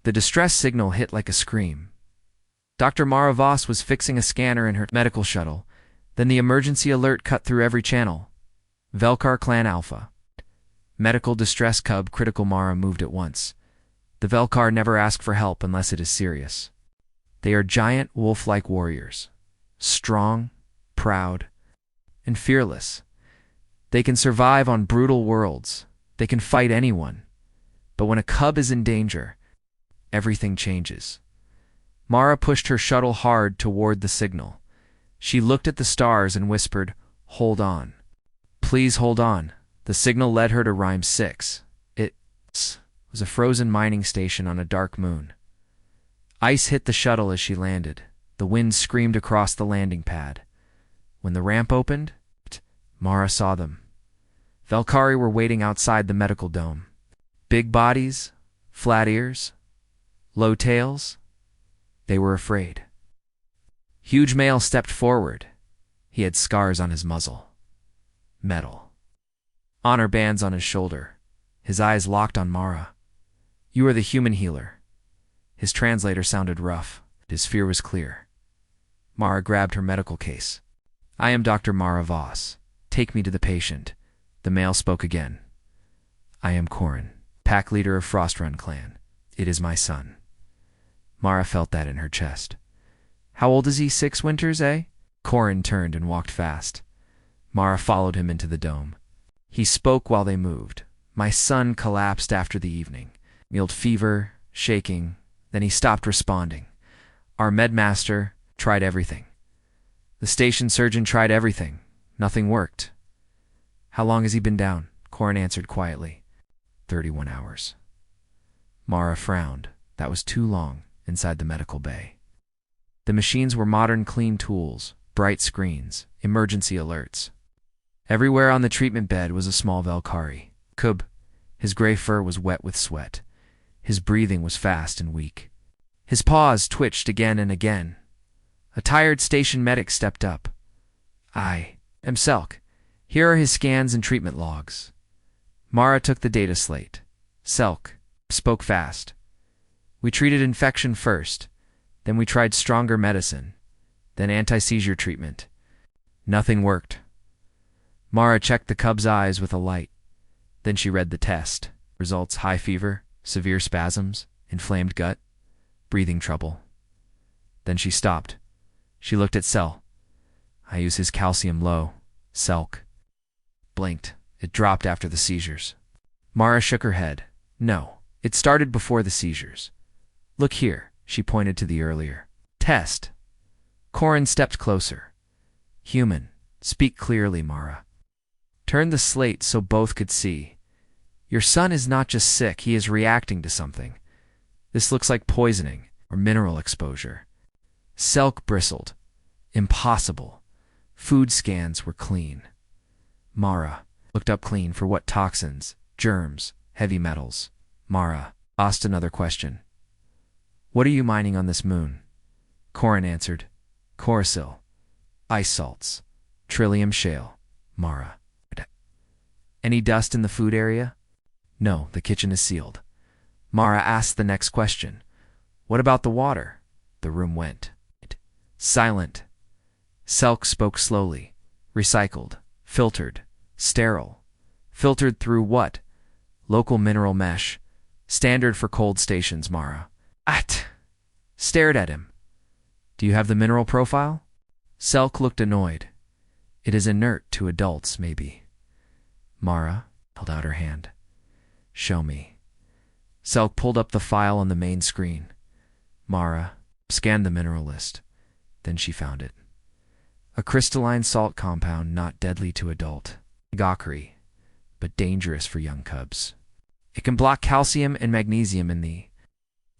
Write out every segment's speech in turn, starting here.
The distress signal hit like a scream. Dr. Mara Voss was fixing a scanner in her medical shuttle. Then the emergency alert cut through every channel. Velkar Clan Alpha. Medical distress cub critical. Mara moved at once. The Velkar never ask for help unless it is serious. They are giant, wolf-like warriors. Strong, proud, and fearless. They can survive on brutal worlds. They can fight anyone. But when a cub is in danger, everything changes. Mara pushed her shuttle hard toward the signal. She looked at the stars and whispered, "Hold on. Please hold on." The signal led her to Rhyme 6. It was a frozen mining station on a dark moon. Ice hit the shuttle as she landed. The wind screamed across the landing pad. When the ramp opened, Mara saw them. Velkari were waiting outside the medical dome. Big bodies, flat ears, low tails. They were afraid. Huge male stepped forward. He had scars on his muzzle. Metal. Honor bands on his shoulder. His eyes locked on Mara. "You are the human healer." His translator sounded rough. His fear was clear. Mara grabbed her medical case. "I am Dr. Mara Voss. Take me to the patient." The male spoke again. "I am Corin, pack leader of Frostrun clan. It is my son." Mara felt that in her chest. "How old is he? 6 winters, eh?" Corin turned and walked fast. Mara followed him into the dome. He spoke while they moved. "My son collapsed after the evening. Mild fever, shaking. Then he stopped responding. Our medmaster tried everything. The station surgeon tried everything. Nothing worked." "How long has he been down?" Corin answered quietly. 31 hours. Mara frowned. That was too long inside the medical bay. The machines were modern, clean tools, bright screens, emergency alerts. Everywhere on the treatment bed was a small Velkari. Cub. His gray fur was wet with sweat. His breathing was fast and weak. His paws twitched again and again. A tired station medic stepped up. "I am Selk. Here are his scans and treatment logs." Mara took the data slate. Selk spoke fast. "We treated infection first. Then we tried stronger medicine. Then anti-seizure treatment. Nothing worked." Mara checked the cub's eyes with a light. Then she read the test. Results: high fever, severe spasms, inflamed gut, breathing trouble. Then she stopped. She looked at Sel. "I use his calcium low." Selk blinked. "It dropped after the seizures." Mara shook her head. "No, it started before the seizures. Look here." She pointed to the earlier test. Corin stepped closer. "Human. Speak clearly, Mara." Turn the slate so both could see. "Your son is not just sick, he is reacting to something. This looks like poisoning or mineral exposure." Selk bristled. "Impossible. Food scans were clean." Mara looked up. "Clean for what? Toxins, germs, heavy metals?" Mara asked another question. "What are you mining on this moon?" Corin answered. "Chorosil, ice salts, trillium shale." Mara. "Any dust in the food area?" "No, the kitchen is sealed." Mara asked the next question. "What about the water?" The room went silent. Selk spoke slowly. "Recycled, filtered, sterile." "Filtered through what?" "Local mineral mesh. Standard for cold stations." Mara stared at him. "Do you have the mineral profile?" Selk looked annoyed. "It is inert to adults, maybe." Mara held out her hand. "Show me." Selk pulled up the file on the main screen. Mara scanned the mineral list. Then she found it. A crystalline salt compound not deadly to adult. Gokri, but dangerous for young cubs. It can block calcium and magnesium in the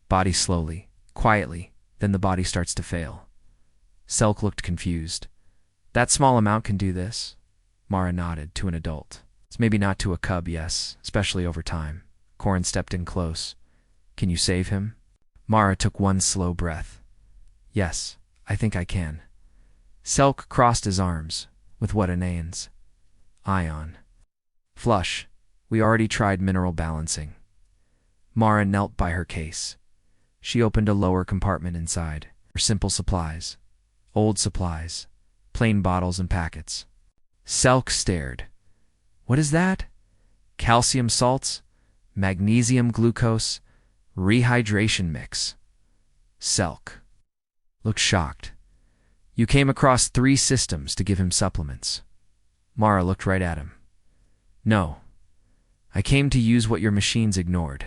body slowly, quietly, then the body starts to fail. Selk looked confused. "That small amount can do this?" Mara nodded. "To an adult. It's maybe not to a cub, yes, especially over time." Corin stepped in close. "Can you save him?" Mara took one slow breath. "Yes, I think I can." Selk crossed his arms. "With what anains?" "Ion. Flush. We already tried mineral balancing." Mara knelt by her case. She opened a lower compartment inside. For simple supplies. Old supplies. Plain bottles and packets. Selk stared. What is that? Calcium salts? Magnesium glucose? Rehydration mix. Selk looked shocked. You came across 3 systems to give him supplements. Mara looked right at him. No. I came to use what your machines ignored.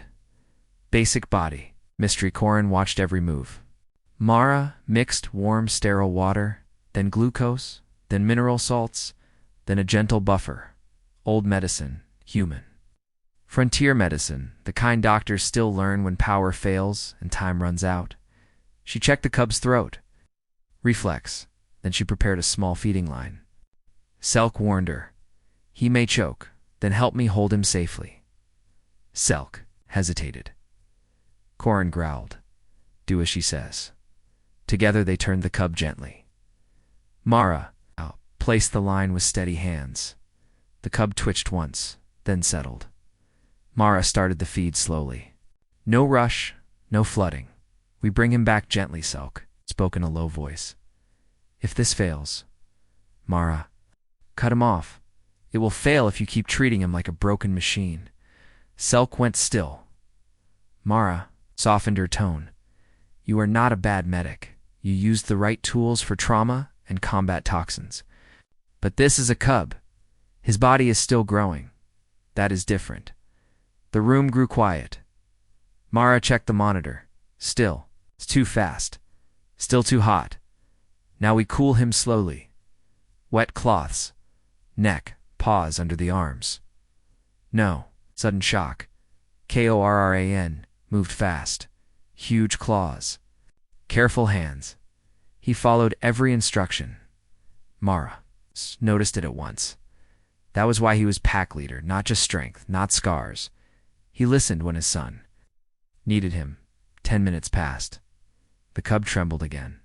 Basic body. Mystery Corin watched every move. Mara mixed warm, sterile water, then glucose, then mineral salts, then a gentle buffer. Old medicine, human. Frontier medicine, the kind doctors still learn when power fails and time runs out. She checked the cub's throat. Reflex. Then she prepared a small feeding line. Selk warned her. He may choke, then help me hold him safely. Selk hesitated. Corin growled. Do as she says. Together they turned the cub gently. Mara placed the line with steady hands. The cub twitched once, then settled. Mara started the feed slowly. No rush, no flooding. We bring him back gently, Selk spoke in a low voice. If this fails, Mara, cut him off. It will fail if you keep treating him like a broken machine. Selk went still. Mara softened her tone. You are not a bad medic. You used the right tools for trauma and combat toxins. But this is a cub. His body is still growing. That is different. The room grew quiet. Mara checked the monitor. Still. It's too fast. Still too hot. Now we cool him slowly. Wet cloths. Neck. Paws under the arms. No. Sudden shock. Korran. Moved fast. Huge claws. Careful hands. He followed every instruction. Mara noticed it at once. That was why he was pack leader, not just strength, not scars. He listened when his son needed him. 10 minutes passed. The cub trembled again.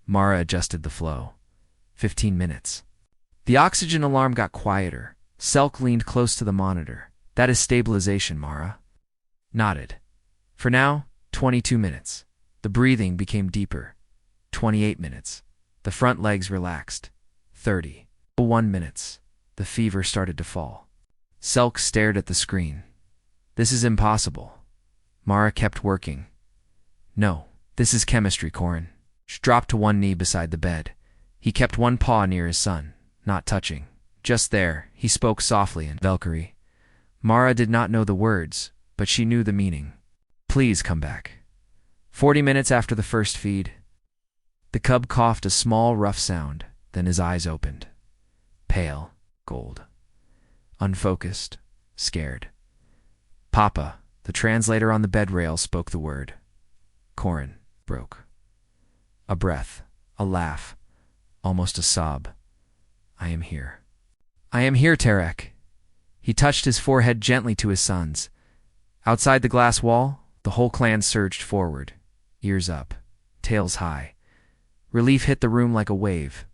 Mara adjusted the flow. 15 minutes. The oxygen alarm got quieter. Selk leaned close to the monitor. That is stabilization, Mara. Nodded. For now, 22 minutes. The breathing became deeper. 28 minutes. The front legs relaxed. 31 minutes. The fever started to fall. Selk stared at the screen. This is impossible. Mara kept working. No, this is chemistry, Corin. She dropped to one knee beside the bed. He kept one paw near his son, not touching. Just there, he spoke softly in Valkyrie. Mara did not know the words, but she knew the meaning. Please come back. 40 minutes after the first feed. The cub coughed a small, rough sound, then his eyes opened. Pale, gold. Unfocused, scared. Papa, the translator on the bed rail, spoke the word. Corin broke. A breath, a laugh, almost a sob. I am here. I am here, Tarek. He touched his forehead gently to his son's. Outside the glass wall, the whole clan surged forward, ears up, tails high. Relief hit the room like a wave.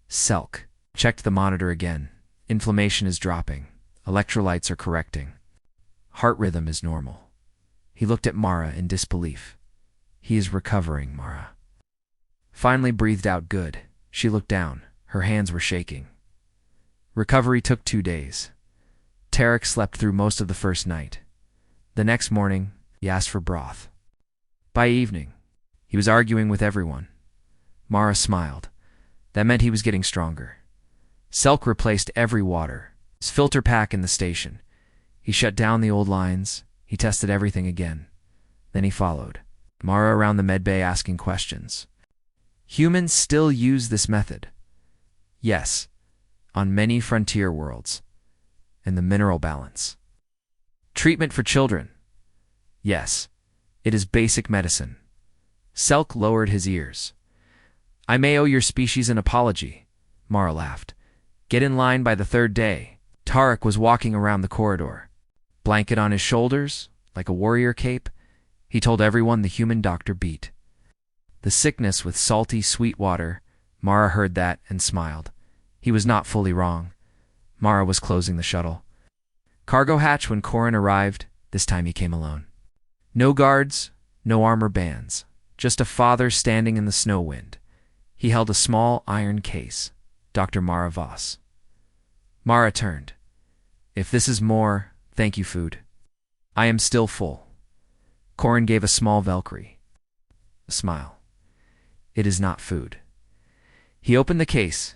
Selk checked the monitor again. Inflammation is dropping. Electrolytes are correcting. Heart rhythm is normal. He looked at Mara in disbelief. He is recovering, Mara. Finally breathed out good. She looked down. Her hands were shaking. Recovery took 2 days. Tarek slept through most of the first night. The next morning, he asked for broth. By evening, he was arguing with everyone. Mara smiled. That meant he was getting stronger. Selk replaced every water, his filter pack in the station. He shut down the old lines. He tested everything again. Then he followed. Mara around the medbay asking questions. Humans still use this method. Yes, on many frontier worlds. And the mineral balance. Treatment for children. Yes, it is basic medicine. Selk lowered his ears. I may owe your species an apology, Mara laughed. Get in line by the 3rd day. Tarek was walking around the corridor. Blanket on his shoulders, like a warrior cape, he told everyone the human doctor beat. The sickness with salty, sweet water, Mara heard that and smiled. He was not fully wrong. Mara was closing the shuttle. Cargo hatch when Corin arrived. This time he came alone. No guards, No armor bands, just a father standing in the snow wind. He held a small iron case. Dr. Mara Voss. Mara turned. If this is more, thank you, food. I am still full. Corin gave a small Valkyrie. A smile. It is not food. He opened the case.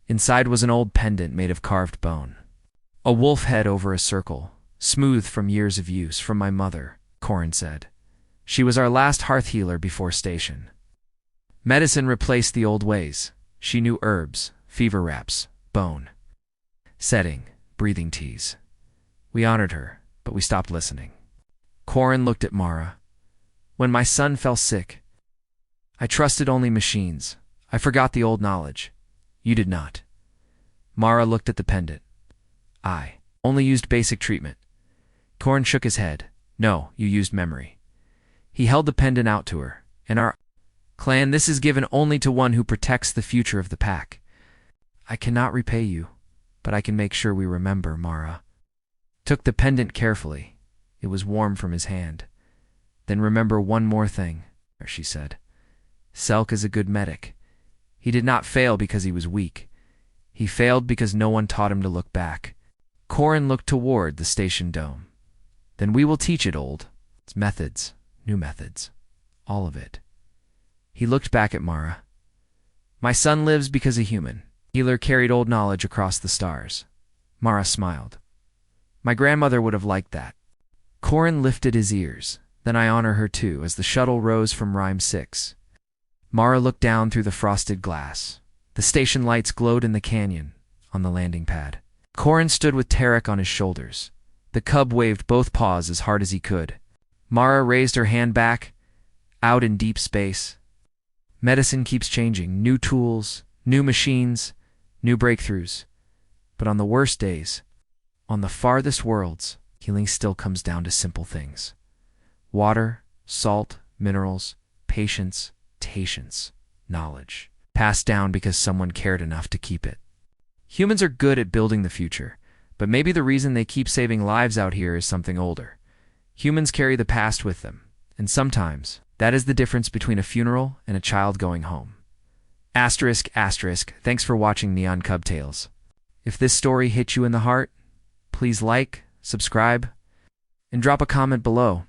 Inside was an old pendant made of carved bone. A wolf head over a circle, smooth from years of use, from my mother, Corin said. She was our last hearth healer before station. Medicine replaced the old ways. She knew herbs, fever wraps, bone setting, breathing teas. We honored her, but we stopped listening. Corin looked at Mara. When my son fell sick, I trusted only machines. I forgot the old knowledge. You did not. Mara looked at the pendant. I only used basic treatment. Corin shook his head. No, you used memory. He held the pendant out to her. In our clan, this is given only to one who protects the future of the pack. I cannot repay you, but I can make sure we remember. Mara took the pendant carefully. It was warm from his hand. Then remember one more thing, she said. Selk is a good medic. He did not fail because he was weak. He failed because no one taught him to look back. Corin looked toward the station dome. Then we will teach it, old. It's methods, new methods, all of it. He looked back at Mara. My son lives because a human healer carried old knowledge across the stars. Mara smiled. My grandmother would have liked that. Corin lifted his ears. Then I honor her too, as the shuttle rose from Rhyme 6. Mara looked down through the frosted glass. The station lights glowed in the canyon on the landing pad. Corin stood with Tarek on his shoulders. The cub waved both paws as hard as he could. Mara raised her hand back, out in deep space. Medicine keeps changing. New tools, new machines, new breakthroughs. But on the worst days, on the farthest worlds, healing still comes down to simple things. Water, salt, minerals, patience, knowledge. Passed down because someone cared enough to keep it. Humans are good at building the future, but maybe the reason they keep saving lives out here is something older. Humans carry the past with them, and sometimes that is the difference between a funeral and a child going home. Asterisk, asterisk, thanks for watching Neon Cub Tales. If this story hit you in the heart, please like, subscribe, and drop a comment below.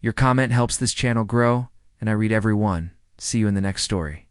Your comment helps this channel grow, and I read every one. See you in the next story.